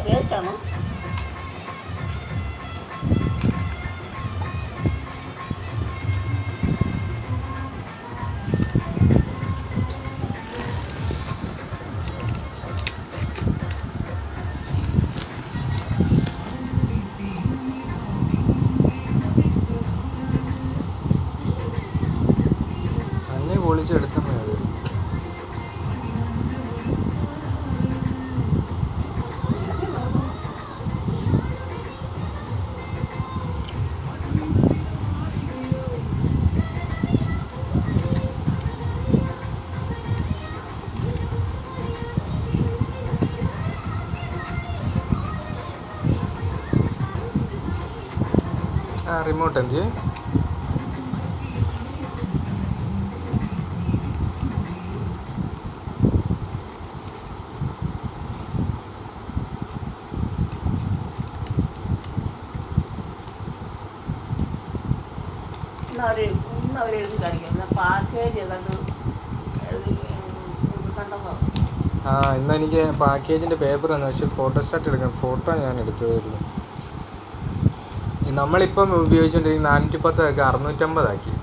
കേട്ടാണോ? തന്നെ പൊളിച്ചെടുത്ത മേള് റിമോട്ട് എന്ത് അവരെഴുതി കാണിക്കാം പാക്കേജ് ഏതാണ്ട് കണ്ടതോ? ഇന്ന് എനിക്ക് പാക്കേജിൻ്റെ പേപ്പർ വന്നു. പക്ഷേ ഫോട്ടോസ്റ്റാറ്റ് എടുക്കാം. ഫോട്ടോ ഞാൻ എടുത്തതായിരുന്നു. നമ്മളിപ്പം ഉപയോഗിച്ചുകൊണ്ടിരിക്കുന്ന 410 650 ആക്കി.